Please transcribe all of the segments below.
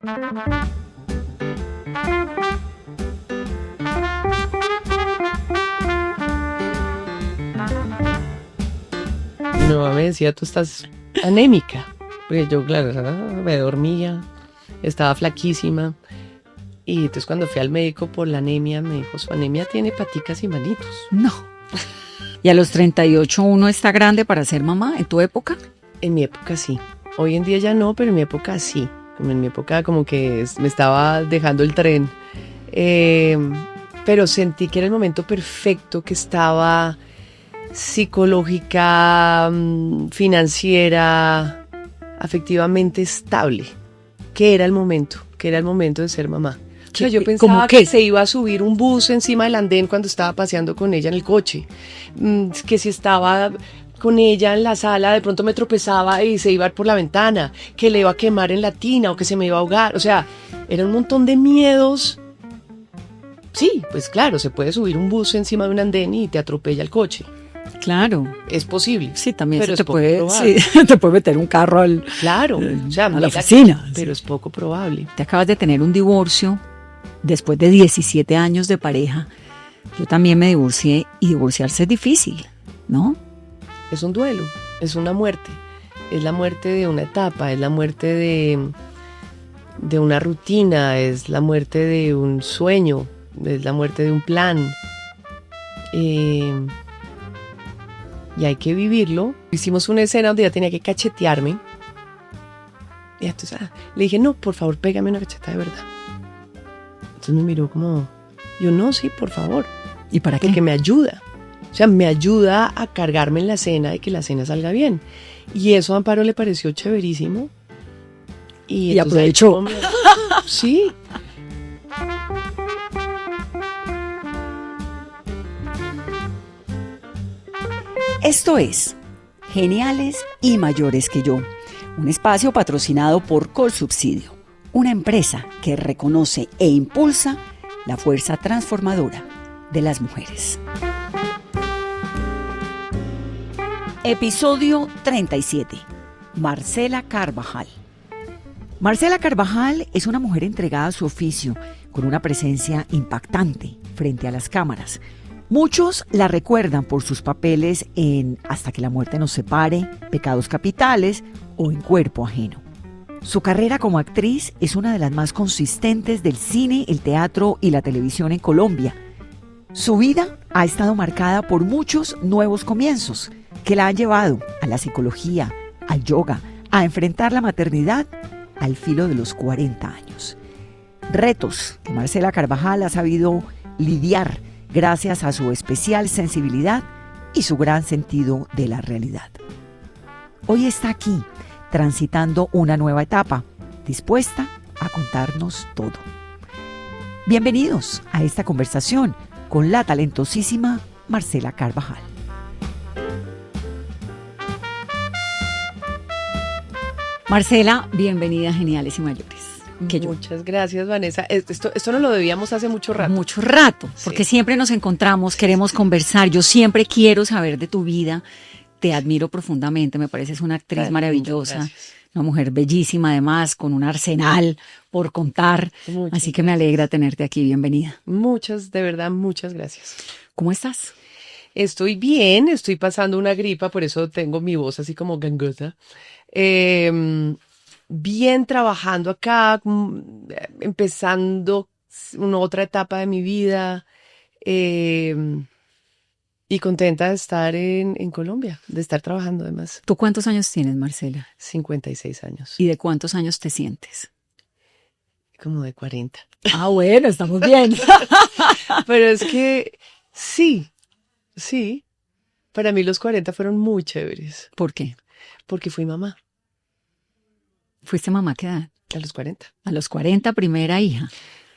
Mi mamá me decía, tú estás anémica. Porque yo, claro, me dormía, estaba flaquísima. Y entonces cuando fui al médico por la anemia, me dijo, su anemia tiene paticas y manitos. No. ¿Y a los 38 uno está grande para ser mamá en tu época? En mi época sí. Hoy en día ya no, pero en mi época sí. Como en mi época como que me estaba dejando el tren. Pero sentí que era el momento perfecto, que estaba psicológica, financiera, afectivamente estable. Que era el momento de ser mamá. O sea, yo pensaba que se iba a subir un bus encima del andén cuando estaba paseando con ella en el coche. Que si estaba con ella en la sala, de pronto me tropezaba y se iba por la ventana. Que le iba a quemar en la tina o que se me iba a ahogar. O sea, era un montón de miedos. Sí, pues claro, se puede subir un bus encima de un andén y te atropella el coche. Claro. Es posible. Sí, también pero te puede meter un carro a la oficina. Pero es poco probable. Te acabas de tener un divorcio después de 17 años de pareja. Yo también me divorcié y divorciarse es difícil, ¿no? Es un duelo, es una muerte. Es la muerte de una etapa, es la muerte de una rutina, es la muerte de un sueño, es la muerte de un plan. Y hay que vivirlo. Hicimos una escena donde ella tenía que cachetearme. Y entonces le dije, no, por favor, pégame una cacheta de verdad. Entonces me miró como, yo no, sí, por favor. ¿Y para qué? Porque me ayuda. O sea, me ayuda a cargarme en la escena y que la escena salga bien. Y eso a Amparo le pareció chéverísimo. Y aprovechó. Sí. Esto es Geniales y Mayores que Yo, un espacio patrocinado por Colsubsidio, una empresa que reconoce e impulsa la fuerza transformadora de las mujeres. Episodio 37. Marcela Carvajal. Marcela Carvajal es una mujer entregada a su oficio, con una presencia impactante frente a las cámaras. Muchos la recuerdan por sus papeles en Hasta que la muerte nos separe, Pecados capitales o En cuerpo ajeno. Su carrera como actriz es una de las más consistentes del cine, el teatro y la televisión en Colombia. Su vida ha estado marcada por muchos nuevos comienzos que la han llevado a la psicología, al yoga, a enfrentar la maternidad al filo de los 40 años. Retos que Marcela Carvajal ha sabido lidiar gracias a su especial sensibilidad y su gran sentido de la realidad. Hoy está aquí, transitando una nueva etapa, dispuesta a contarnos todo. Bienvenidos a esta conversación con la talentosísima Marcela Carvajal. Marcela, bienvenida a Geniales y Mayores. Muchas gracias, Vanessa. Esto no lo debíamos hace mucho rato. Mucho rato, Sí. porque siempre nos encontramos, queremos conversar. Yo siempre quiero saber de tu vida. Te admiro profundamente, me pareces una actriz maravillosa, gracias. una mujer bellísima además, con un arsenal por contar. Muchas Así que me alegra tenerte aquí. Bienvenida. de verdad, muchas gracias. ¿Cómo estás? Estoy bien, estoy pasando una gripa, por eso tengo mi voz así como gangosa. Bien, trabajando acá, empezando una otra etapa de mi vida y contenta de estar en Colombia, de estar trabajando además. ¿Tú cuántos años tienes, Marcela? 56 años, ¿Y de cuántos años te sientes? como de 40. Ah, bueno, estamos bien. Pero es que sí, para mí los 40 fueron muy chéveres, ¿Por qué? porque fui mamá ¿Fuiste mamá qué edad? a los 40. A los 40, primera hija.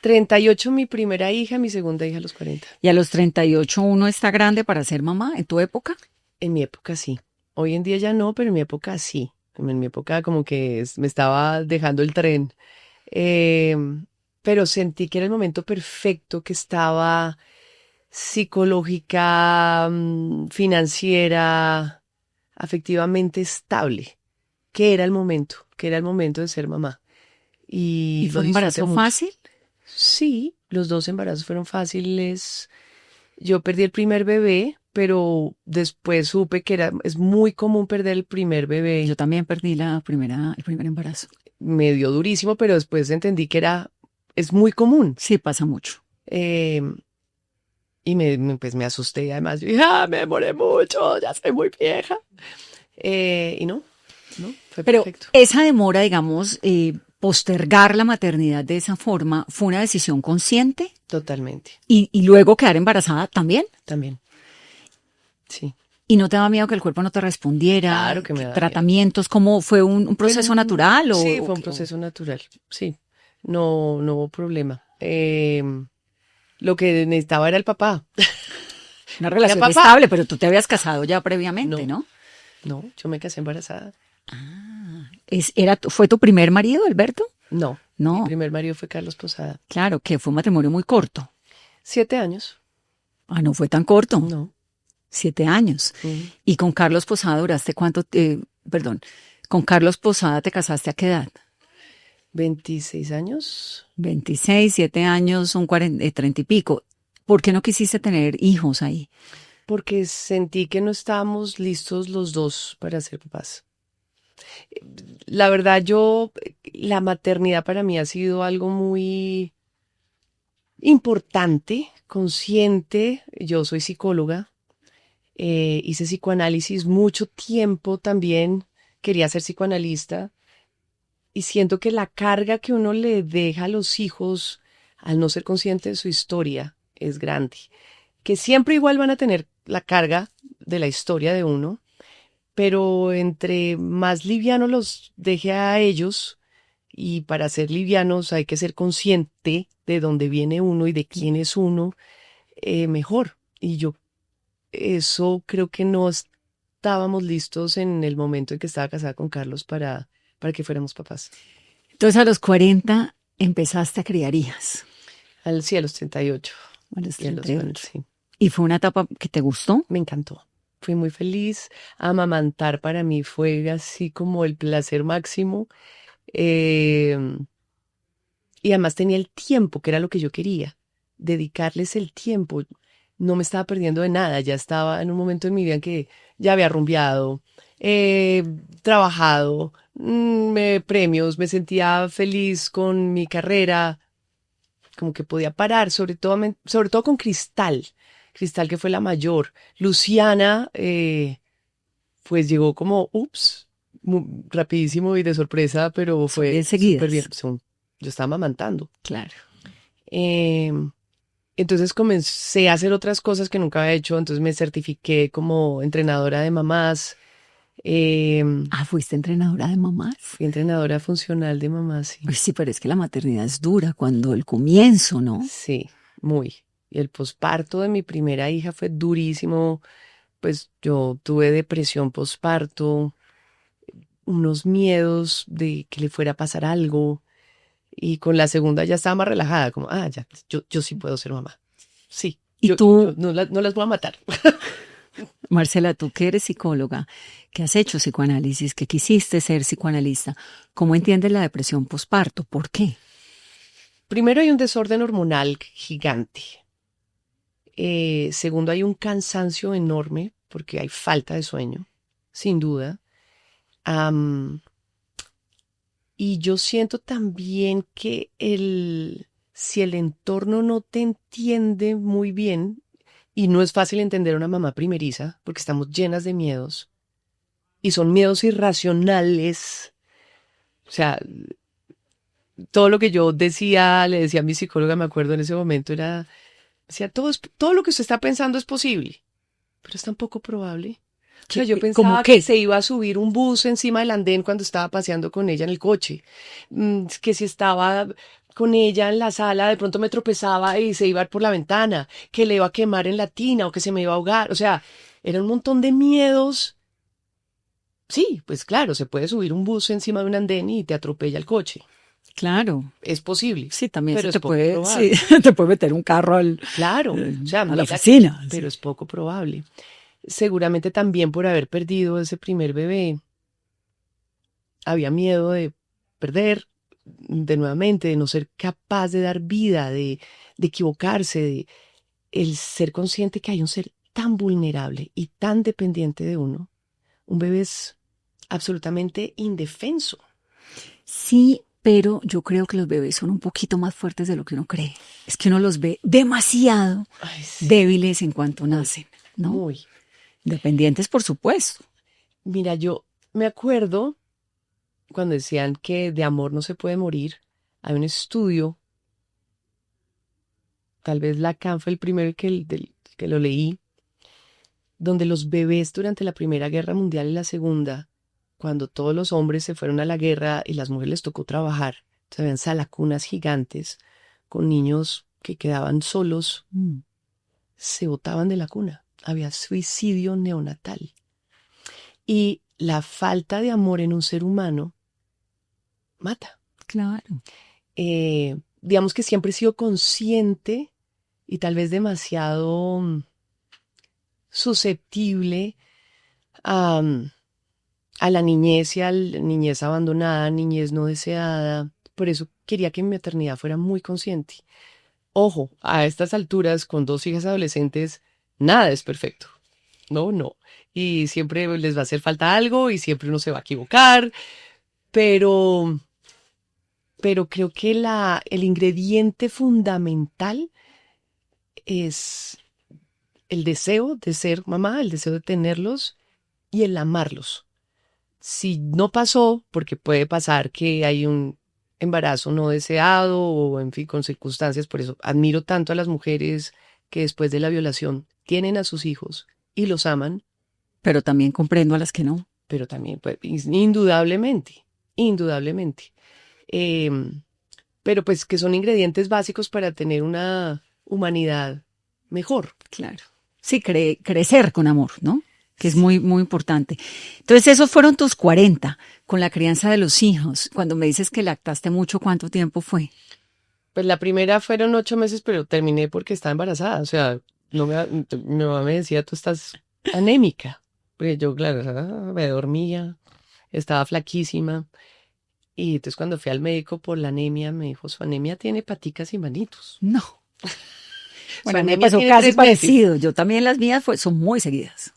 38 mi primera hija, mi segunda hija a los 40. ¿Y a los 38 uno está grande para ser mamá en tu época? En mi época sí. Hoy en día ya no, pero en mi época sí. En mi época como que me estaba dejando el tren. Pero sentí que era el momento perfecto, que estaba psicológica, financiera, afectivamente estable. Que era el momento de ser mamá. ¿Y fue un embarazo fácil? Sí, los 2 embarazos fueron fáciles. Yo perdí el primer bebé, pero después supe que es muy común perder el primer bebé. Yo también perdí el primer embarazo. Me dio durísimo, pero después entendí que es muy común. Sí, pasa mucho. Y pues me asusté. Además, yo dije, me demoré mucho, ya soy muy vieja. Y no, fue pero perfecto. Esa demora, digamos, postergar la maternidad de esa forma, ¿fue una decisión consciente? Totalmente. ¿Y luego quedar embarazada también? También, sí. ¿Y no te daba miedo que el cuerpo no te respondiera? Claro que me daba ¿Tratamientos? ¿Cómo fue un proceso natural? Sí, fue un proceso natural, sí. No hubo problema. Lo que necesitaba era el papá. Una relación estable, pero tú te habías casado ya previamente, ¿no? No, yo me casé embarazada. ¿Fue tu primer marido, Alberto? No. Mi primer marido fue Carlos Posada. Claro, que fue un matrimonio muy corto. 7 años. Ah, no fue tan corto. No. 7 años. ¿Y con Carlos Posada duraste cuánto? ¿Con Carlos Posada te casaste a qué edad? 26 años. 26, 7 años, son 30 y pico. ¿Por qué no quisiste tener hijos ahí? Porque sentí que no estábamos listos los dos para ser papás. La verdad, la maternidad para mí ha sido algo muy importante, consciente. Yo soy psicóloga, hice psicoanálisis mucho tiempo también, quería ser psicoanalista y siento que la carga que uno le deja a los hijos al no ser consciente de su historia es grande, que siempre igual van a tener la carga de la historia de uno, pero entre más liviano los deje a ellos, y para ser livianos hay que ser consciente de dónde viene uno y de quién es uno, mejor. Y yo eso creo que no estábamos listos en el momento en que estaba casada con Carlos para que fuéramos papás. Entonces a los 40 empezaste a criar hijas. Sí, a los 38. A los 38. Y, sí. ¿Y fue una etapa que te gustó? Me encantó. Fui muy feliz. Amamantar para mí fue así como el placer máximo. Y además tenía el tiempo, que era lo que yo quería. Dedicarles el tiempo. No me estaba perdiendo de nada. Ya estaba en un momento en mi vida en que ya había rumbeado, trabajado, premios, me sentía feliz con mi carrera, como que podía parar, sobre todo con Cristal, que fue la mayor. Luciana, pues llegó como, rapidísimo y de sorpresa, pero fue súper bien. Yo estaba amamantando. Claro. Entonces comencé a hacer otras cosas que nunca había hecho, entonces me certifiqué como entrenadora de mamás. ¿Fuiste entrenadora de mamás? Fui entrenadora funcional de mamás, sí. Pues sí, pero es que la maternidad es dura cuando el comienzo, ¿no? Sí, muy. Y el posparto de mi primera hija fue durísimo. Pues yo tuve depresión posparto, unos miedos de que le fuera a pasar algo. Y con la segunda ya estaba más relajada, como, ya, yo sí puedo ser mamá. Sí. ¿Y tú? No las voy a matar. Marcela, tú que eres psicóloga, que has hecho psicoanálisis, que quisiste ser psicoanalista, ¿cómo entiendes la depresión posparto? ¿Por qué? Primero hay un desorden hormonal gigante. Segundo, hay un cansancio enorme porque hay falta de sueño, sin duda. Y yo siento también que si el entorno no te entiende muy bien, y no es fácil entender a una mamá primeriza, porque estamos llenas de miedos, y son miedos irracionales. O sea, todo lo que yo le decía a mi psicóloga, me acuerdo en ese momento, decía, todo lo que usted está pensando es posible, pero es tan poco probable. O sea, yo pensaba que se iba a subir un bus encima del andén cuando estaba paseando con ella en el coche, que si estaba con ella en la sala de pronto me tropezaba y se iba por la ventana, que le iba a quemar en la tina o que se me iba a ahogar. O sea, era un montón de miedos. Sí, pues claro, se puede subir un bus encima de un andén y te atropella el coche. Claro. Es posible. Sí, también pero te puede meter un carro a la oficina. Pero es poco probable. Seguramente también por haber perdido ese primer bebé, había miedo de perder, de nuevamente, de no ser capaz de dar vida, de equivocarse, de el ser consciente que hay un ser tan vulnerable y tan dependiente de uno. Un bebé es absolutamente indefenso. Sí, pero yo creo que los bebés son un poquito más fuertes de lo que uno cree. Es que uno los ve demasiado débiles en cuanto nacen, ¿no? Muy. Dependientes, por supuesto. Mira, yo me acuerdo cuando decían que de amor no se puede morir. Hay un estudio, tal vez Lacan fue el primero que lo leí, donde los bebés durante la Primera Guerra Mundial y la Segunda, cuando todos los hombres se fueron a la guerra y las mujeres les tocó trabajar, se veían salacunas gigantes con niños que quedaban solos, se botaban de la cuna. Había suicidio neonatal. Y la falta de amor en un ser humano mata. Claro. Digamos que siempre he sido consciente y tal vez demasiado susceptible a la niñez y a la niñez abandonada, niñez no deseada. Por eso quería que mi maternidad fuera muy consciente. Ojo, a estas alturas, con 2 hijas adolescentes, nada es perfecto. No. Y siempre les va a hacer falta algo y siempre uno se va a equivocar. Pero creo que el ingrediente fundamental es el deseo de ser mamá, el deseo de tenerlos y el amarlos. Si no pasó, porque puede pasar que hay un embarazo no deseado o en fin, con circunstancias, por eso admiro tanto a las mujeres que después de la violación tienen a sus hijos y los aman. Pero también comprendo a las que no. Pero también, pues, indudablemente. Pero pues que son ingredientes básicos para tener una humanidad mejor. Claro. Sí, crecer con amor, ¿no? Que es muy, muy importante. Entonces, esos fueron tus 40 con la crianza de los hijos. Cuando me dices que lactaste mucho, ¿cuánto tiempo fue? Pues la primera fueron 8 meses, pero terminé porque estaba embarazada. O sea, mi mamá me decía, tú estás anémica. Porque yo, claro, me dormía, estaba flaquísima. Y entonces cuando fui al médico por la anemia, me dijo, su anemia tiene paticas y manitos. No. Bueno, me anemia pasó tiene casi 3 parecido. Yo también las mías son muy seguidas.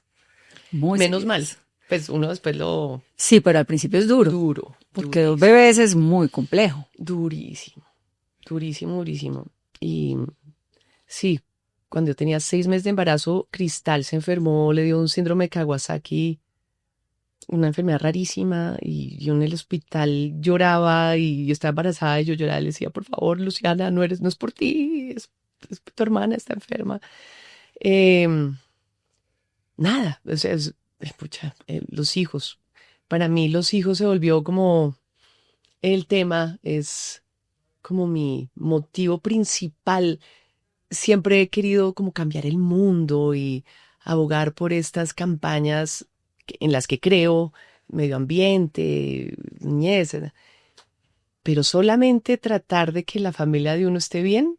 Muy Menos seguidas. mal. Pues uno después lo... Sí, pero al principio es duro. Duro. Porque durísimo. 2 bebés es muy complejo. Durísimo. Y sí, cuando yo tenía 6 meses de embarazo, Cristal se enfermó, le dio un síndrome de Kawasaki, una enfermedad rarísima, y yo en el hospital lloraba y yo estaba embarazada y yo lloraba y le decía, por favor, Luciana, no es por ti, es tu hermana está enferma. Nada, o sea, los hijos. Para mí los hijos se volvió como el tema, es como mi motivo principal. Siempre he querido como cambiar el mundo y abogar por estas campañas en las que creo, medio ambiente, niñez, pero solamente tratar de que la familia de uno esté bien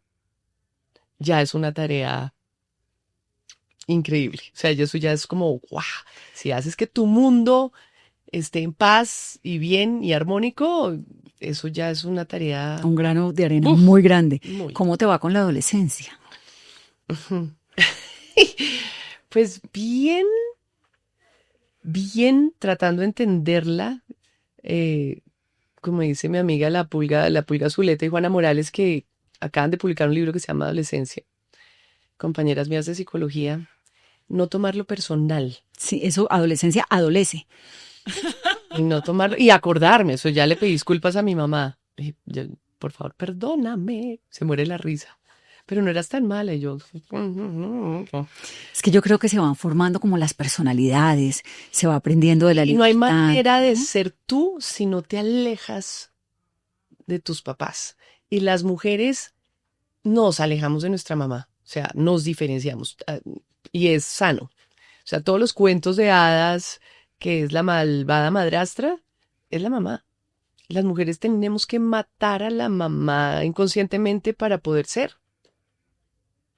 ya es una tarea increíble. O sea, eso ya es como, wow, si haces que tu mundo esté en paz y bien y armónico, eso ya es una tarea... Un grano de arena muy grande. Muy. ¿Cómo te va con la adolescencia? Pues bien, tratando de entenderla, como dice mi amiga la pulga Zuleta y Juana Morales, que acaban de publicar un libro que se llama Adolescencia, compañeras mías de psicología, no tomarlo personal. Sí, eso, adolescencia, adolece. Y no tomarlo, y acordarme, eso ya le pedí disculpas a mi mamá. Por favor, perdóname, se muere la risa. Pero no eras tan mala, y yo... Es que yo creo que se van formando como las personalidades, se va aprendiendo de la Y libertad. no hay manera de ser tú si no te alejas de tus papás. Y las mujeres nos alejamos de nuestra mamá, o sea, nos diferenciamos, y es sano. O sea, todos los cuentos de hadas, que es la malvada madrastra, es la mamá. Las mujeres tenemos que matar a la mamá inconscientemente para poder ser.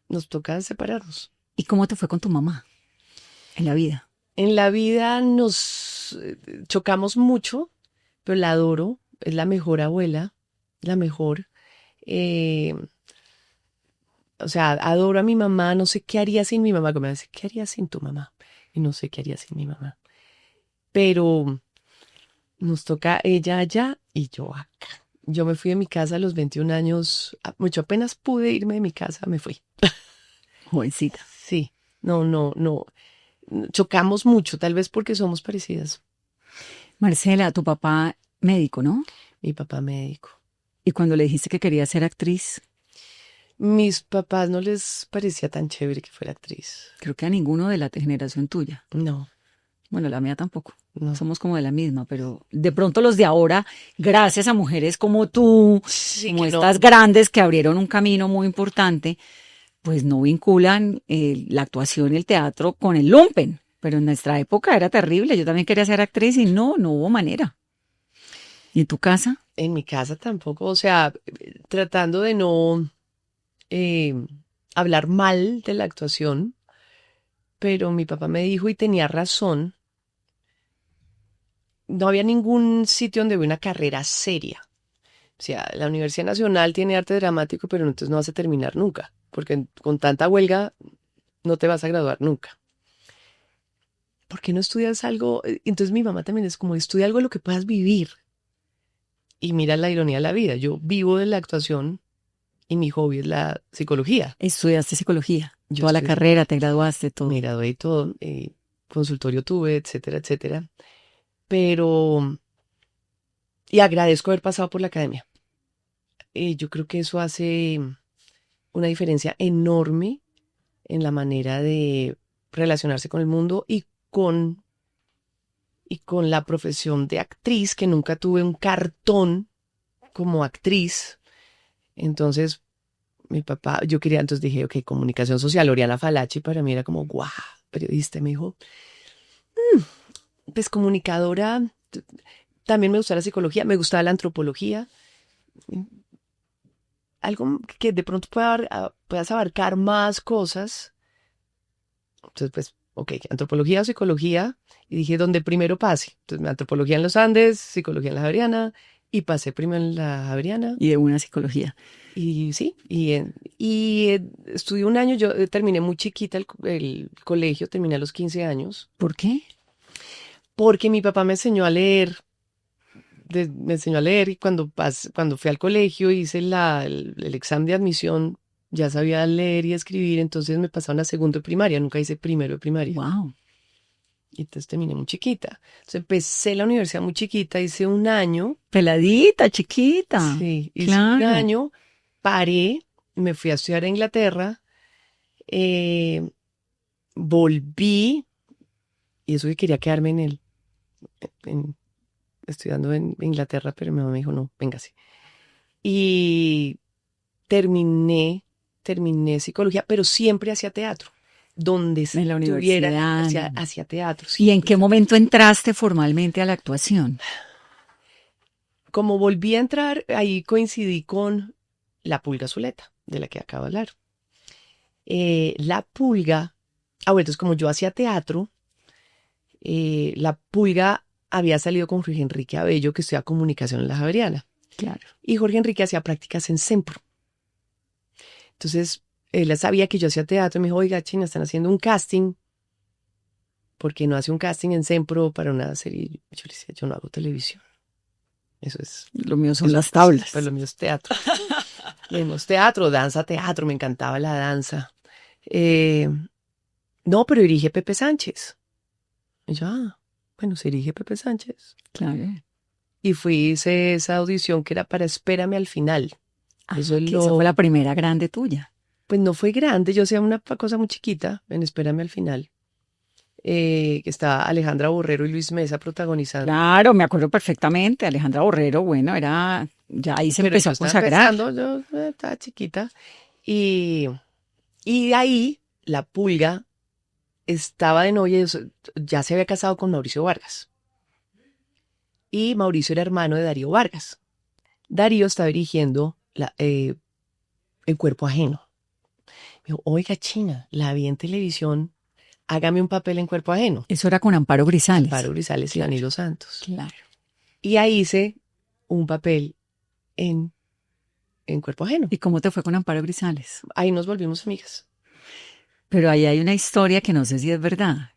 Nos toca separarnos. ¿Y cómo te fue con tu mamá en la vida? En la vida nos chocamos mucho, pero la adoro, es la mejor abuela. la mejor. O sea, adoro a mi mamá, no sé qué haría sin mi mamá. Como me dice, ¿qué haría sin tu mamá? Y no sé qué haría sin mi mamá. Pero nos toca ella allá y yo acá. Yo me fui de mi casa a los 21 años, mucho apenas pude irme de mi casa, me fui. Jovencita. Sí, no. Chocamos mucho, tal vez porque somos parecidas. Marcela, tu papá médico, ¿no? Mi papá médico. Y cuando le dijiste que quería ser actriz, Mis papás no les parecía tan chévere que fuera actriz. creo que a ninguno de la generación tuya. No. Bueno, la mía tampoco. No. Somos como de la misma, pero de pronto los de ahora, gracias a mujeres como tú, Sí, como que no. estas grandes que abrieron un camino muy importante, pues no vinculan la actuación y el teatro con el lumpen. Pero en nuestra época era terrible. Yo también quería ser actriz y no hubo manera. ¿Y en tu casa? En mi casa tampoco, o sea, tratando de no hablar mal de la actuación, pero mi papá me dijo y tenía razón, no había ningún sitio donde hubiera una carrera seria. O sea, la Universidad Nacional tiene arte dramático, pero entonces no vas a terminar nunca, porque con tanta huelga no te vas a graduar nunca. ¿Por qué no estudias algo? Entonces mi mamá también es como, estudia algo de lo que puedas vivir. Y mira la ironía de la vida, yo vivo de la actuación y mi hobby es la psicología. Estudiaste psicología, Yo toda la estudié. carrera, te graduaste, todo. Me gradué y todo, consultorio tuve, etcétera, etcétera. Pero, y agradezco haber pasado por la academia. Yo creo que eso hace una diferencia enorme en la manera de relacionarse con el mundo y con la profesión de actriz, que nunca tuve un cartón como actriz. Entonces, mi papá, yo quería, entonces dije, ok, comunicación social, Oriana Falachi, para mí era como, guau, periodista. Me dijo, pues comunicadora, también me gustaba la psicología, me gustaba la antropología, algo que de pronto puedas abarcar más cosas. Entonces, pues, ok, antropología o psicología, y dije, donde primero pase. Entonces, antropología en los Andes, psicología en la Javeriana, y pasé primero en la Javeriana. Y de una psicología. Y sí, estudié un año, yo terminé muy chiquita el colegio, terminé a los 15 años. ¿Por qué? Porque mi papá me enseñó a leer, y cuando fui al colegio hice el examen de admisión, ya sabía leer y escribir, entonces me pasaron a segundo de primaria, nunca hice primero de primaria. Wow. Y entonces terminé muy chiquita. Entonces empecé la universidad muy chiquita, hice un año. Peladita, chiquita. Sí, hice claro. un año, paré, me fui a estudiar a Inglaterra, volví, y eso que quería quedarme estudiando en Inglaterra, pero mi mamá me dijo, no, véngase. Y terminé psicología, pero siempre hacía teatro. Donde en la estuviera, universidad. hacía teatro. ¿Y en qué momento entraste formalmente a la actuación? Como volví a entrar, ahí coincidí con La Pulga Zuleta, de la que acabo de hablar. La Pulga, bueno, entonces como yo hacía teatro, La Pulga había salido con Jorge Enrique Abello, que estudia comunicación en la Javeriana. Claro. Y Jorge Enrique hacía prácticas en Sempro. Entonces, él sabía que yo hacía teatro y me dijo, oiga, China, están haciendo un casting. ¿Por qué no hace un casting en Sempro para una serie? Yo le decía, yo no hago televisión. Eso es... Lo mío son las tablas. Pues lo mío es teatro. Lo mismo es teatro, danza, teatro. Me encantaba la danza. No, pero dirige Pepe Sánchez. Y yo, bueno, se dirige Pepe Sánchez. Claro. Y hice esa audición que era para Espérame al final. Esa fue la primera grande tuya. Pues no fue grande, yo hacía una cosa muy chiquita en Espérame al final. Que estaba Alejandra Borrero y Luis Mesa protagonizando. Claro, me acuerdo perfectamente. Alejandra Borrero, bueno, ya ahí se empezó a consagrar. Yo estaba chiquita. Y ahí La Pulga estaba de novia, ya se había casado con Mauricio Vargas. Y Mauricio era hermano de Darío Vargas. Darío estaba dirigiendo El Cuerpo Ajeno. Me dijo, oiga, China, la vi en televisión, hágame un papel en Cuerpo Ajeno. Eso era con Amparo Grisales. Amparo Grisales y Danilo Santos. Claro. Y ahí hice un papel en en Cuerpo Ajeno. ¿Y cómo te fue con Amparo Grisales? Ahí nos volvimos amigas. Pero ahí hay una historia que no sé si es verdad.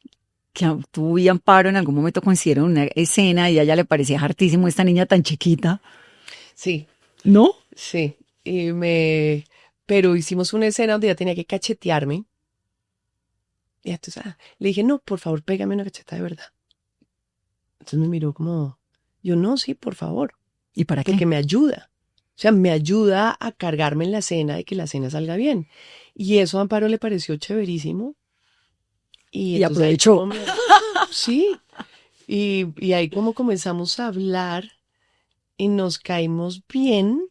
Que tú y Amparo en algún momento coincidieron en una escena y a ella le parecía hartísimo esta niña tan chiquita. Sí, ¿No? sí. Pero hicimos una escena donde ella tenía que cachetearme. Y entonces le dije, no, por favor, pégame una cacheta de verdad. Entonces me miró como, yo no, sí, por favor. ¿Y para qué? Porque me ayuda. O sea, me ayuda a cargarme en la escena y que la escena salga bien. Y eso a Amparo le pareció chéverísimo. Y aprovechó. Sí. Y ahí como comenzamos a hablar y nos caímos bien,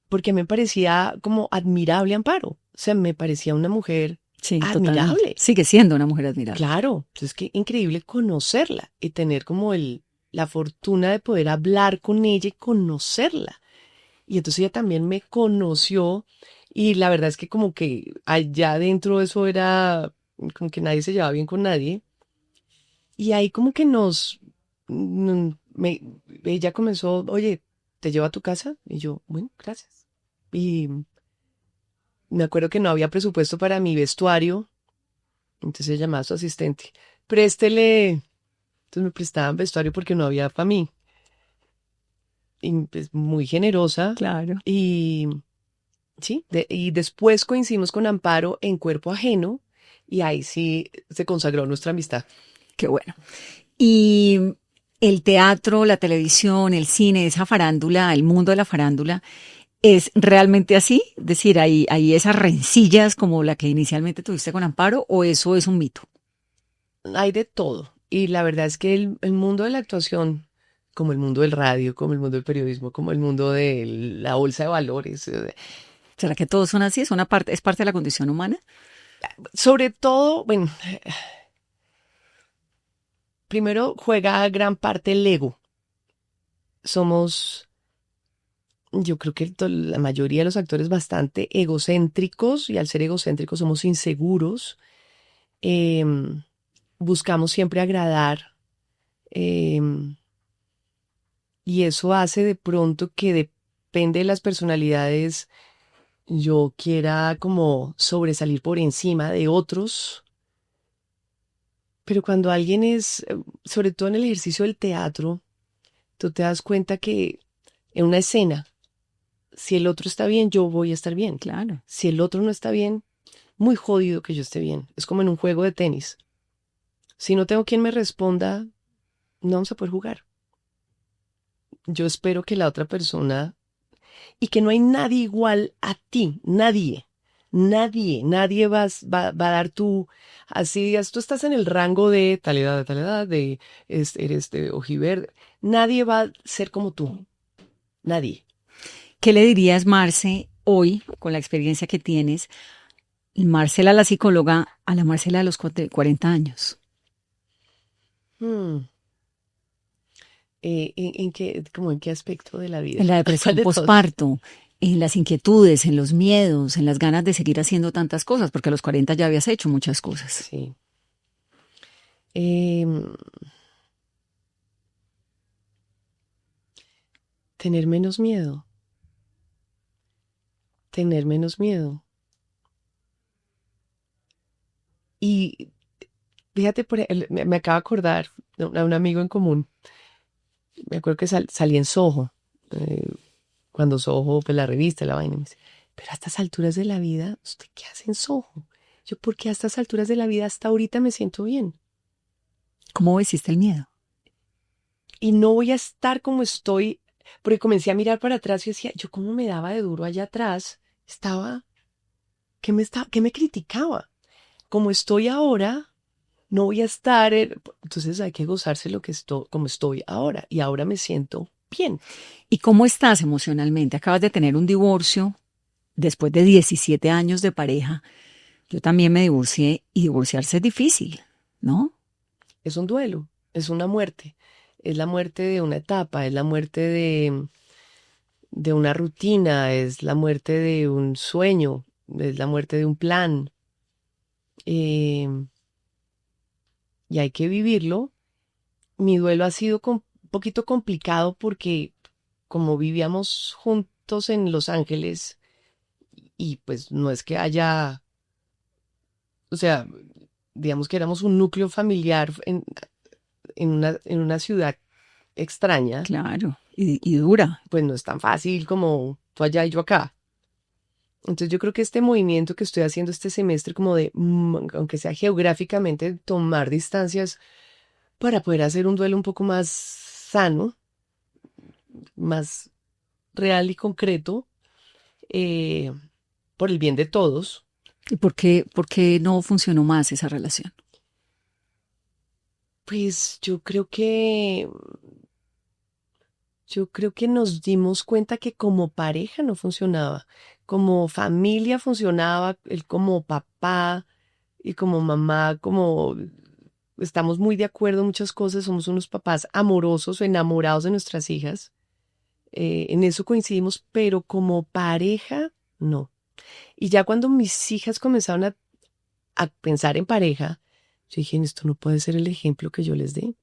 porque me parecía como admirable Amparo. O sea, me parecía una mujer sí, admirable. Totalmente. Sigue siendo una mujer admirable. Claro, es que increíble conocerla y tener como la fortuna de poder hablar con ella y conocerla. Y entonces ella también me conoció y la verdad es que como que allá adentro eso era como que nadie se llevaba bien con nadie. Y ahí como que ella comenzó, oye, ¿te llevo a tu casa? Y yo, bueno, gracias. Y me acuerdo que no había presupuesto para mi vestuario, entonces ella llamaba a su asistente, préstele. Entonces me prestaban vestuario porque no había para mí. Y pues, muy generosa. Claro. Y sí, y después coincidimos con Amparo en Cuerpo Ajeno y ahí sí se consagró nuestra amistad. Qué bueno. Y el teatro, la televisión, el cine, esa farándula, el mundo de la farándula, ¿es realmente así? Es decir, ¿hay esas rencillas como la que inicialmente tuviste con Amparo o eso es un mito? Hay de todo. Y la verdad es que el mundo de la actuación, como el mundo del radio, como el mundo del periodismo, como el mundo de la bolsa de valores, ¿Será que todos son así? ¿Es parte de la condición humana? sobre todo, bueno, primero juega gran parte el ego. Yo creo que la mayoría de los actores bastante egocéntricos y al ser egocéntricos somos inseguros. Buscamos siempre agradar. Y eso hace de pronto que depende de las personalidades, yo quiera como sobresalir por encima de otros. Pero cuando alguien sobre todo en el ejercicio del teatro, tú te das cuenta que en una escena, si el otro está bien, yo voy a estar bien. Claro. Si el otro no está bien, muy jodido que yo esté bien. Es como en un juego de tenis. Si no tengo quien me responda, no vamos a poder jugar. Yo espero que la otra persona, y que no hay nadie igual a ti, nadie va a dar así digas, tú estás en el rango de tal edad, eres de ojiverde, nadie va a ser como tú, nadie. ¿Qué le dirías, Marce, hoy, con la experiencia que tienes, Marcela la psicóloga, a la Marcela de los 40 años? ¿En qué aspecto de la vida? En la depresión posparto, en las inquietudes, en los miedos, en las ganas de seguir haciendo tantas cosas, porque a los 40 ya habías hecho muchas cosas. Sí. Tener menos miedo. Tener menos miedo. Y fíjate, me acabo de acordar de un amigo en común. Me acuerdo que salí en Soho, cuando Soho, pues la revista, la vaina, me dice, pero a estas alturas de la vida, ¿usted qué hace en Soho? Yo, porque a estas alturas de la vida hasta ahorita me siento bien. ¿Cómo venciste el miedo? Y no voy a estar como estoy, porque comencé a mirar para atrás y decía, yo cómo me daba de duro allá atrás, ¿qué me criticaba? Como estoy ahora, no voy a estar, entonces hay que gozarse como estoy ahora, y ahora me siento bien. ¿Y cómo estás emocionalmente? Acabas de tener un divorcio después de 17 años de pareja. Yo también me divorcié y divorciarse es difícil, ¿no? Es un duelo, es una muerte, es la muerte de una etapa, es la muerte de una rutina, es la muerte de un sueño, es la muerte de un plan. Y hay que vivirlo. Mi duelo ha sido un poquito complicado porque como vivíamos juntos en Los Ángeles y pues no es que haya, o sea, digamos que éramos un núcleo familiar en una ciudad extraña. Claro, y dura. Pues no es tan fácil como tú allá y yo acá. Entonces yo creo que este movimiento que estoy haciendo este semestre, como de, aunque sea geográficamente, tomar distancias para poder hacer un duelo un poco más sano, más real y concreto, por el bien de todos. ¿Y por qué no funcionó más esa relación? Pues yo creo que nos dimos cuenta que como pareja no funcionaba, como familia funcionaba, él como papá y como mamá, como estamos muy de acuerdo en muchas cosas, somos unos papás amorosos, enamorados de nuestras hijas, en eso coincidimos, pero como pareja, no. Y ya cuando mis hijas comenzaron a pensar en pareja, yo dije, esto no puede ser el ejemplo que yo les dé.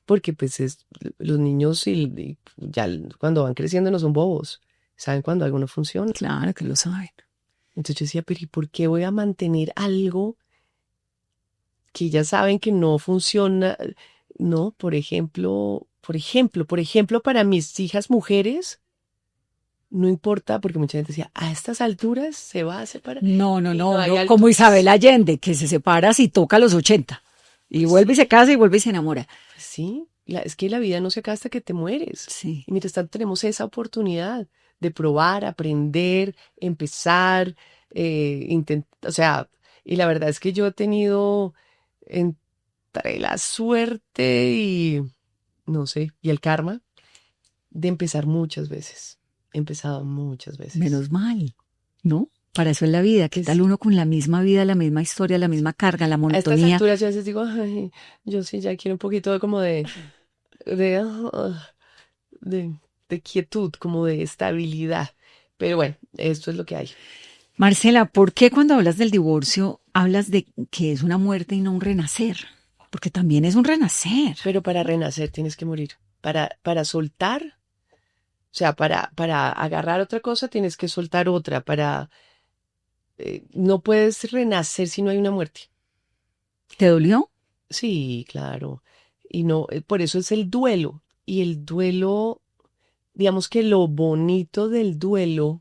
Porque pues los niños y ya cuando van creciendo no son bobos, saben cuando algo no funciona. Claro que lo saben. Entonces yo decía, pero ¿y por qué voy a mantener algo que ya saben que no funciona? No, por ejemplo, para mis hijas mujeres, no importa, porque mucha gente decía, a estas alturas se va a separar. No, Y no hay como alturas. Isabel Allende, que se separa si toca a los 80. Y vuelve y se casa y vuelve y se enamora. Pues sí, es que la vida no se acaba hasta que te mueres. Sí. Y mientras tanto tenemos esa oportunidad de probar, aprender, empezar, o sea, y la verdad es que yo he tenido entre la suerte y, no sé, y el karma de empezar muchas veces. He empezado muchas veces. Menos mal, ¿no? Para eso es la vida. ¿Qué Que tal sí. uno con la misma vida, la misma historia, la misma carga, la A estas monotonía? alturas yo a veces digo, ay, yo sí ya quiero un poquito como de, de, de quietud, como de estabilidad. Pero bueno, esto es lo que hay. Marcela, ¿por qué cuando hablas del divorcio hablas de que es una muerte y no un renacer? Porque también es un renacer. Pero para renacer tienes que morir. Para soltar, o sea, para agarrar otra cosa tienes que soltar otra. No puedes renacer si no hay una muerte. ¿Te dolió? Sí, claro. Y no, por eso es el duelo. Y el duelo, digamos que lo bonito del duelo,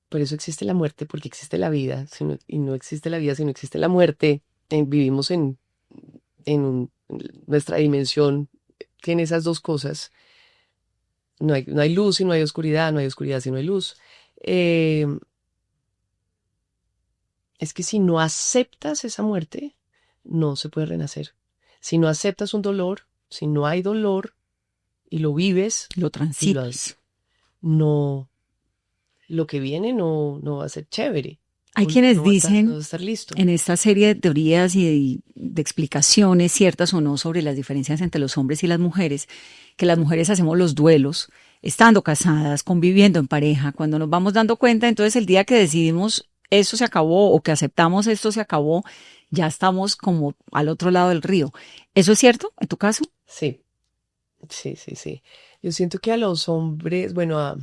por eso existe la muerte, porque existe la vida, y no existe la vida si no existe la muerte. Vivimos nuestra dimensión, tiene esas dos cosas. No hay luz si no hay oscuridad, no hay oscuridad si no hay luz. Eh, es que si no aceptas esa muerte, no se puede renacer. Si no aceptas un dolor, si no hay dolor y lo vives, Lo transitas. no, lo que viene no va a ser chévere. Hay quienes No va dicen a estar listo. en esta serie de teorías y de explicaciones ciertas o no sobre las diferencias entre los hombres y las mujeres, que las mujeres hacemos los duelos estando casadas, conviviendo en pareja, cuando nos vamos dando cuenta, entonces el día que decidimos esto se acabó o que aceptamos esto se acabó, ya estamos como al otro lado del río. ¿Eso es cierto en tu caso? Sí, sí. Yo siento que a los hombres, bueno,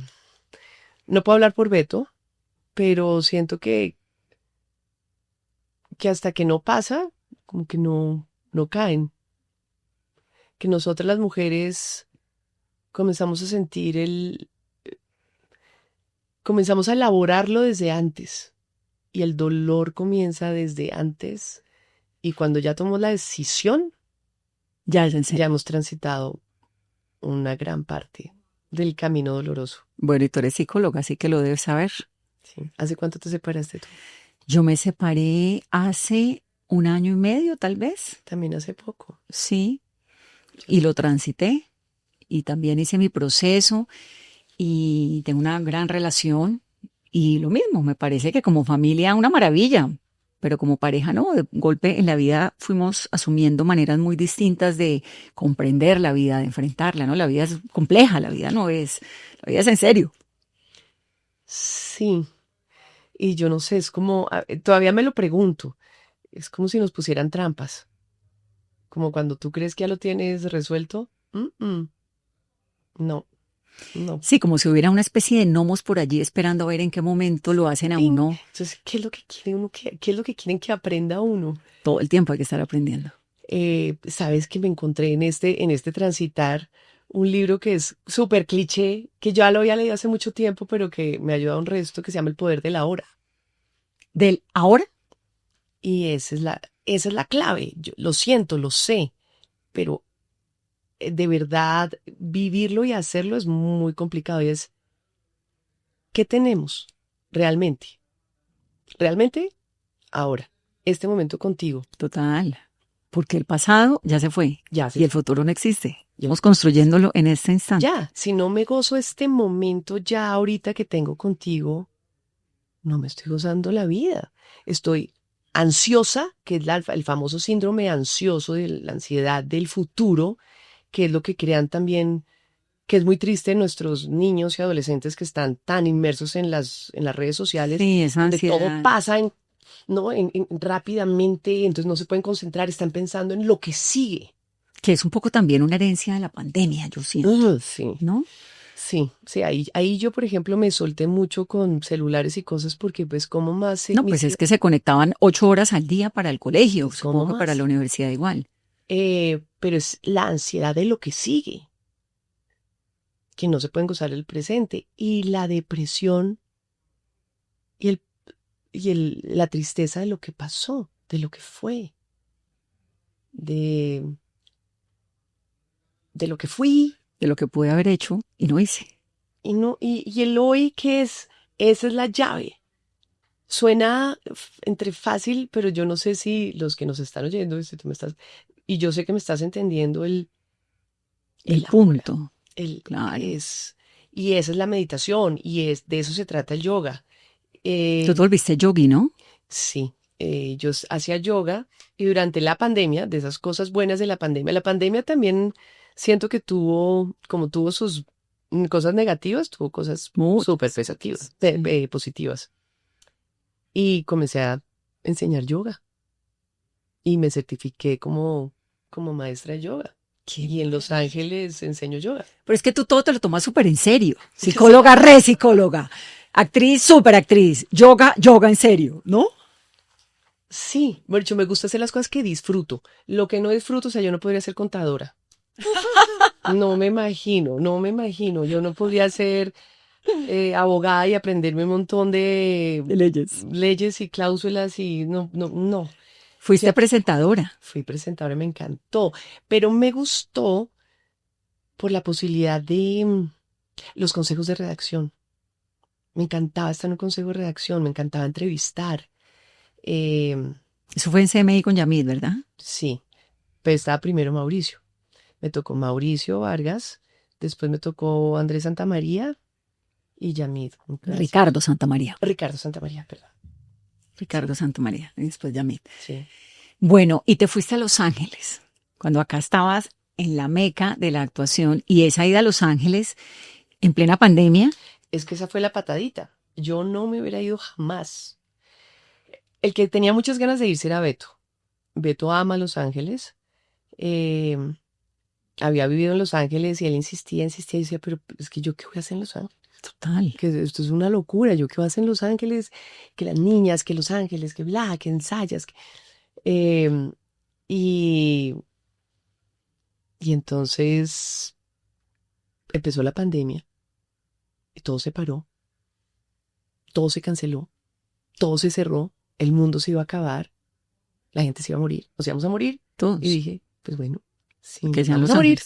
no puedo hablar por Beto, pero siento que hasta que no pasa, como que no caen. Que nosotras las mujeres comenzamos a sentir comenzamos a elaborarlo desde antes. Y el dolor comienza desde antes. Y cuando ya tomamos la decisión, Ya es en serio. ya hemos transitado una gran parte del camino doloroso. Bueno, y tú eres psicóloga, así que lo debes saber. Sí. ¿Hace cuánto te separaste tú? Yo me separé hace 1 año y medio, tal vez. También hace poco. Sí, y lo transité y también hice mi proceso y tengo una gran relación y lo mismo, me parece que como familia una maravilla, pero como pareja no, de golpe en la vida fuimos asumiendo maneras muy distintas de comprender la vida, de enfrentarla, ¿no? La vida es compleja, la vida es en serio. Sí. Y yo no sé, es como, todavía me lo pregunto, es como si nos pusieran trampas. Como cuando tú crees que ya lo tienes resuelto. No. No. Sí, como si hubiera una especie de gnomos por allí esperando a ver en qué momento lo hacen a uno. Entonces, ¿qué es lo que quiere uno? ¿Qué es lo que quieren que aprenda uno? Todo el tiempo hay que estar aprendiendo. Sabes que me encontré en este transitar un libro que es súper cliché, que yo ya lo había leído hace mucho tiempo, pero que me ha ayudado un resto, que se llama El poder de la hora. Del ahora, Y esa es la clave. Yo lo siento, lo sé, pero de verdad vivirlo y hacerlo es muy complicado. Y es, ¿qué tenemos realmente? Realmente ahora, este momento contigo. total. Porque el pasado ya se fue Ya se y el fue. futuro no existe. Ya. Estamos construyéndolo en este instante. Ya, si no me gozo este momento ya ahorita que tengo contigo, no me estoy gozando la vida. Estoy ansiosa, que es el famoso síndrome ansioso de la ansiedad del futuro, que es lo que crean también, que es muy triste nuestros niños y adolescentes que están tan inmersos en las redes sociales, Sí, esa donde todo ansiedad. pasa ¿no? rápidamente, entonces no se pueden concentrar, están pensando en lo que sigue. Que es un poco también una herencia de la pandemia, yo siento, Sí. ¿no? Sí, ahí yo, por ejemplo, me solté mucho con celulares y cosas porque pues como más No, pues es que se conectaban 8 horas al día para el colegio, pues, ¿cómo supongo que para más? la universidad igual. Pero es la ansiedad de lo que sigue, que no se pueden gozar el presente y la depresión y la tristeza de lo que pasó, de lo que fue, de, de lo que fui De lo que pude haber hecho y no hice. y no, y el hoy que es, esa es la llave. Suena entre fácil, pero yo no sé si los que nos están oyendo, si tú me estás, y yo sé que me estás entendiendo El ahora, punto, el claro. y esa es la meditación, y de eso se trata el yoga. Tú Eh, te volviste yogi, ¿no? sí, yo hacía yoga y durante la pandemia, de esas cosas buenas de la pandemia también siento que como tuvo sus cosas negativas, tuvo cosas súper Muchas. pesativas, Sí. positivas. Y comencé a enseñar yoga. Y me certifiqué como maestra de yoga. Qué Y en Los maravilla. Ángeles enseño yoga. Pero es que tú todo te lo tomas súper en serio. Psicóloga, re psicóloga. Actriz, súper actriz. Yoga, yoga en serio, ¿no? Sí, bueno, yo me gusta hacer las cosas que disfruto. Lo que no disfruto, o sea, yo no podría ser contadora. No me imagino. Yo no podría ser abogada y aprenderme un montón de De leyes. leyes y cláusulas y no. O Fuiste sea, presentadora. fui presentadora, me encantó. Pero me gustó por la posibilidad de los consejos de redacción. Me encantaba estar en un consejo de redacción, me encantaba entrevistar. Eh, Eso fue en CMI con Yamid, ¿verdad? sí, pero estaba primero Mauricio. Me tocó Mauricio Vargas, después me tocó Andrés Santamaría y Yamid. Un pedacito. Ricardo Santamaría. Ricardo Santamaría, perdón. Sí, Ricardo Santamaría. Y después Yamid. sí. Bueno, y te fuiste a Los Ángeles, cuando acá estabas en la meca de la actuación y esa ida a Los Ángeles en plena pandemia. Es que esa fue la patadita. Yo no me hubiera ido jamás. El que tenía muchas ganas de irse era Beto. Beto ama Los Ángeles. Eh, había vivido en Los Ángeles y él insistía y decía, pero es que yo qué voy a hacer en Los Ángeles. Total. Que esto es una locura, yo qué voy a hacer en Los Ángeles, que las niñas, que Los Ángeles, que bla, que ensayas. Eh, y, y entonces empezó la pandemia y todo se paró, todo se canceló, todo se cerró, el mundo se iba a acabar, la gente se iba a morir, nos íbamos a morir. Todos. Y dije, pues bueno, si Que nos sean vamos Los a morir,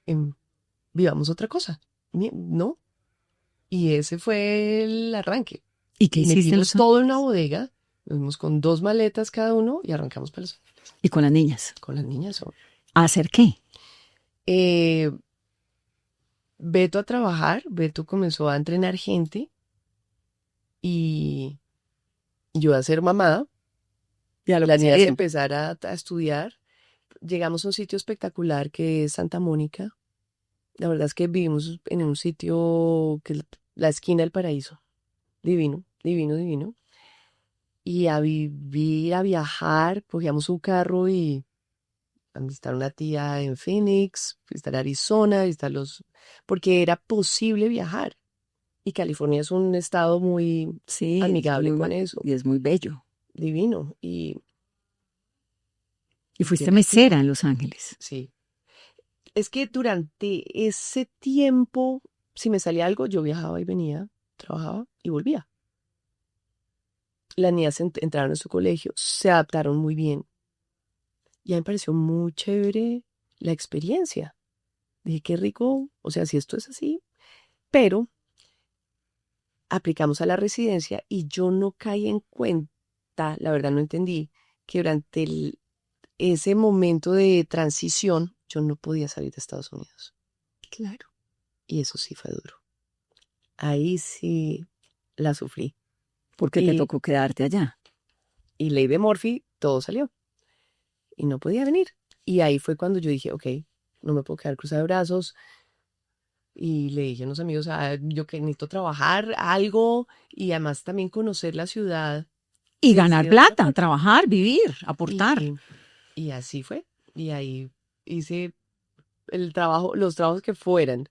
Ángeles. vivamos otra cosa, ¿no? Y ese fue el arranque. ¿Y qué hiciste en Metimos Los todo en Ángeles? una bodega, nos fuimos con 2 maletas cada uno y arrancamos para Los Ángeles. Y con las niñas. Con las niñas. ¿A hacer qué? Eh, Beto a trabajar, Beto comenzó a entrenar gente y yo a ser mamá, Ya lo las que se niñas dieron. empezar a estudiar. Llegamos a un sitio espectacular que es Santa Mónica. La verdad es que vivimos en un sitio que es la esquina del paraíso. Divino, divino, divino. Y a vivir, a viajar, cogíamos un carro y a visitar una tía en Phoenix, visitar Arizona, visitar porque era posible viajar. Y California es un estado muy amigable con eso. Y es muy bello. Divino. Y fuiste mesera en Los Ángeles. Sí. Es que durante ese tiempo, si me salía algo, yo viajaba y venía, trabajaba y volvía. Las niñas entraron a su colegio, se adaptaron muy bien. Y a mí me pareció muy chévere la experiencia. Dije, qué rico, o sea, si esto es así. Pero aplicamos a la residencia y yo no caí en cuenta, la verdad no entendí, que durante ese momento de transición yo no podía salir de Estados Unidos. Claro. Y eso sí fue duro. Ahí sí la sufrí. Porque te tocó quedarte allá. Y ley de Murphy, todo salió. Y no podía venir. Y ahí fue cuando yo dije, ok, no me puedo quedar cruzada de brazos. Y le dije a unos amigos, yo que necesito trabajar algo y además también conocer la ciudad. Y ganar plata, trabajar, vivir, aportar. Y así fue. Y ahí hice los trabajos que fueran.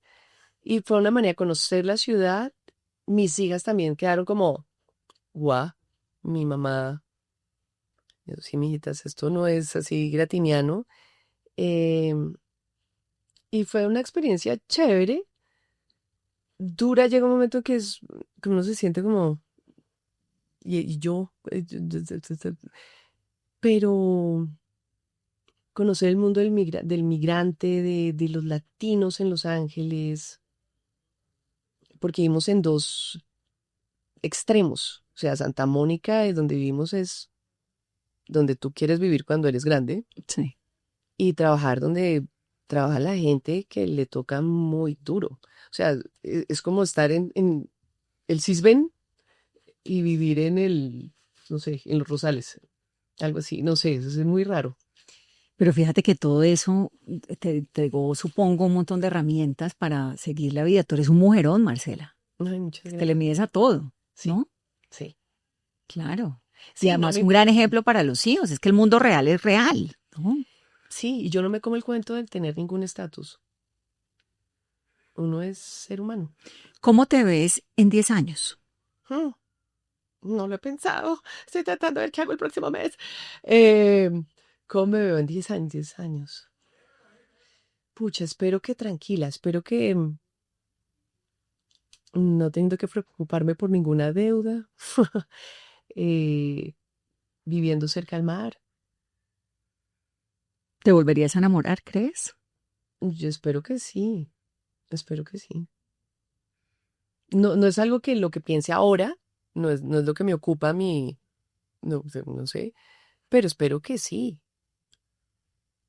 Y fue una manera de conocer la ciudad. Mis hijas también quedaron como, guau, mi mamá. Yo, sí, mijitas, esto no es así gratiniano. Y fue una experiencia chévere. Dura, llega un momento que uno se siente como, y yo, pero conocer el mundo del migrante, de los latinos en Los Ángeles, porque vivimos en dos extremos. O sea, Santa Mónica, donde vivimos, es donde tú quieres vivir cuando eres grande. Sí. Y trabajar donde trabaja la gente que le toca muy duro. O sea, es como estar en el Cisben y vivir no sé, en Los Rosales. Algo así, no sé, eso es muy raro. Pero fíjate que todo eso te entregó, supongo, un montón de herramientas para seguir la vida. Tú eres un mujerón, Marcela. Ay, muchas gracias. Te le mides a todo, sí, ¿no? Sí. Claro. Sí, y además un gran ejemplo para los hijos. Es que el mundo real es real, ¿no? Sí, y yo no me como el cuento de tener ningún estatus. Uno es ser humano. ¿Cómo te ves en 10 años? No lo he pensado. Estoy tratando de ver qué hago el próximo mes. ¿Cómo me veo en 10 años? 10 años. Pucha, espero que tranquila. Espero que no teniendo que preocuparme por ninguna deuda. Viviendo cerca al mar. ¿Te volverías a enamorar, crees? Yo espero que sí. Espero que sí. No es algo que lo que piense ahora. No es lo que me ocupa no sé. Pero espero que sí.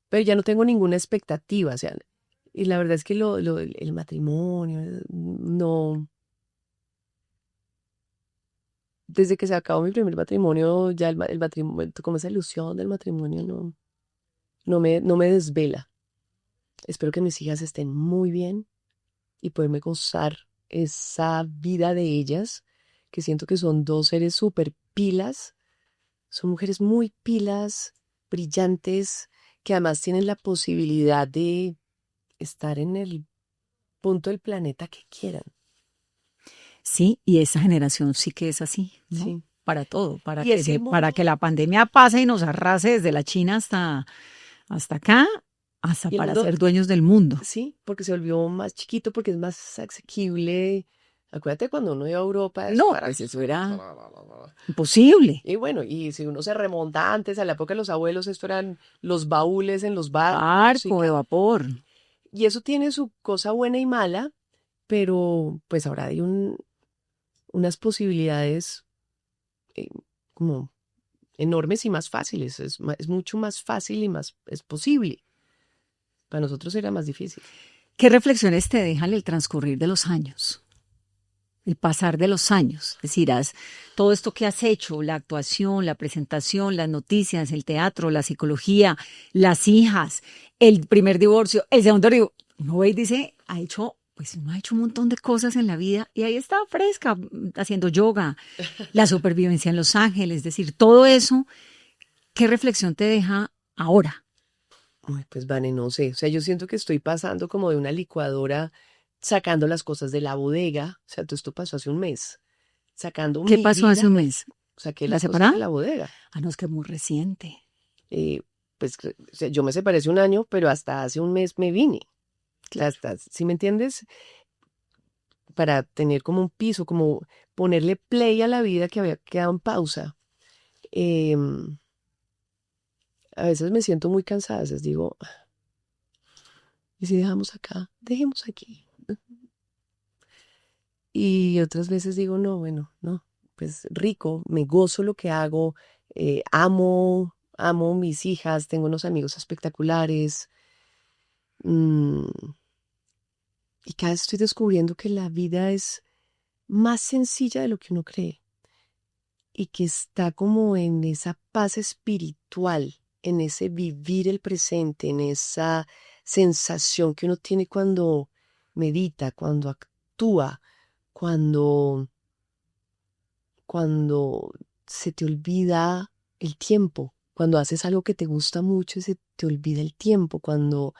Pero ya no tengo ninguna expectativa. O sea, y la verdad es que el matrimonio, no. Desde que se acabó mi primer matrimonio, ya el matrimonio, como esa ilusión del matrimonio, no me desvela. Espero que mis hijas estén muy bien y poderme gozar esa vida de ellas, que siento que son dos seres súper pilas. Son mujeres muy pilas, brillantes, que además tienen la posibilidad de estar en el punto del planeta que quieran. Sí, y esa generación sí que es así, ¿no? Sí. Para todo, para Y que la pandemia pase y nos arrase desde la China hasta acá, hasta para ser dueños del mundo. Sí, porque se volvió más chiquito, porque es más asequible. Acuérdate cuando uno iba a Europa. No, pues eso era imposible. Y bueno, y si uno se remonta antes, a la época de los abuelos, esto eran los baúles en los barcos. Barco de vapor. Y eso tiene su cosa buena y mala, pero pues ahora hay unas posibilidades como enormes y más fáciles. Es mucho más fácil y es posible. Para nosotros era más difícil. ¿Qué reflexiones te dejan el transcurrir de los años? El pasar de los años. Es decir, todo esto que has hecho, la actuación, la presentación, las noticias, el teatro, la psicología, las hijas, el primer divorcio, el segundo divorcio. Uno ve y dice, uno ha hecho un montón de cosas en la vida y ahí está fresca, haciendo yoga, la supervivencia en Los Ángeles. Es decir, todo eso, ¿qué reflexión te deja ahora? Uy, pues Vane, no sé. O sea, yo siento que estoy pasando como de una licuadora, sacando las cosas de la bodega. O sea, todo esto pasó hace un mes. Sacando ¿Qué mi pasó vida, hace un mes? saqué ¿La las cosas separaron? de la bodega. Ah, no, es que es muy reciente. Pues o sea, yo me separé hace un año, pero hasta hace un mes me vine. Hasta, ¿sí me entiendes? Para tener como un piso, como ponerle play a la vida que había quedado en pausa. A veces me siento muy cansada, a veces digo, ¿y si dejamos acá? Dejemos aquí. Y otras veces digo, no, bueno, no, pues rico, me gozo lo que hago, amo mis hijas, tengo unos amigos espectaculares. mm, y cada vez estoy descubriendo que la vida es más sencilla de lo que uno cree y que está como en esa paz espiritual, en ese vivir el presente, en esa sensación que uno tiene cuando medita, cuando actúa, cuando, cuando se te olvida el tiempo, cuando haces algo que te gusta mucho y se te olvida el tiempo, cuando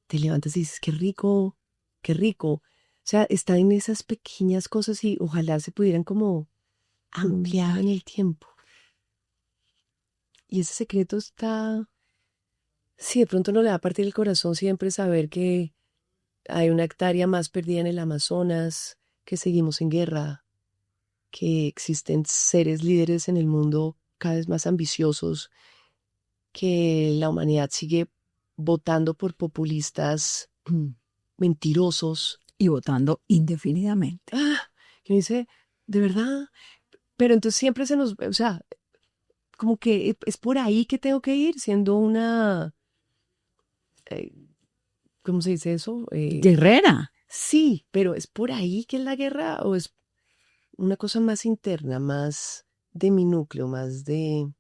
te levantas y dices, qué rico, qué rico. O sea, está en esas pequeñas cosas y ojalá se pudieran como ampliar en el tiempo. Y ese secreto está, sí, de pronto no le va a partir el corazón siempre saber que hay una hectárea más perdida en el Amazonas, que seguimos en guerra, que existen seres líderes en el mundo cada vez más ambiciosos, que la humanidad sigue votando por populistas mentirosos. Y votando indefinidamente. Que dice, de verdad, pero entonces siempre se nos, o sea, como que es por ahí que tengo que ir, siendo una, ¿cómo se dice eso? Guerrera. Sí, pero ¿es por ahí que es la guerra o es una cosa más interna, más de mi núcleo, más de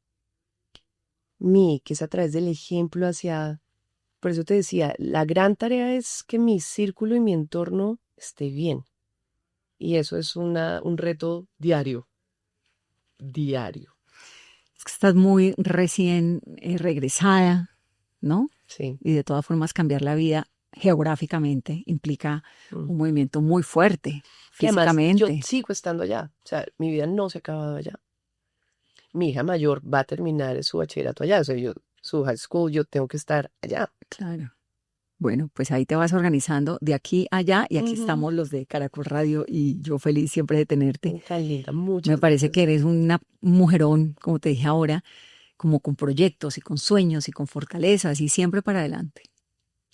mí, que es a través del ejemplo hacia... Por eso te decía, la gran tarea es que mi círculo y mi entorno esté bien. Y eso es un reto diario. Diario. Es que estás muy recién regresada, ¿no? Sí. Y de todas formas cambiar la vida geográficamente implica un movimiento muy fuerte, Que además físicamente. yo sigo estando allá. O sea, mi vida no se ha acabado allá. Mi hija mayor va a terminar su bachillerato allá. O sea, su high school, yo tengo que estar allá. Claro. Bueno, pues ahí te vas organizando de aquí a allá y aquí estamos los de Caracol Radio y yo feliz siempre de tenerte. Tan linda, muchas Me parece gracias. que eres una mujerón, como te dije ahora, como con proyectos y con sueños y con fortalezas y siempre para adelante.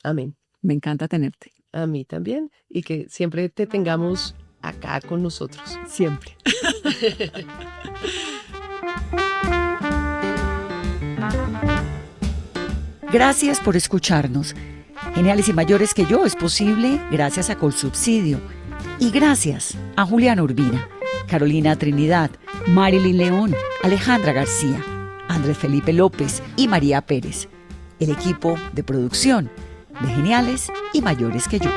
Amén. Me encanta tenerte. A mí también. Y que siempre te tengamos acá con nosotros. Siempre. Gracias por escucharnos. Geniales y Mayores que Yo es posible gracias a Colsubsidio. Y gracias a Juliana Urbina, Carolina Trinidad, Marilyn León, Alejandra García, Andrés Felipe López y María Pérez. El equipo de producción de Geniales y Mayores que Yo.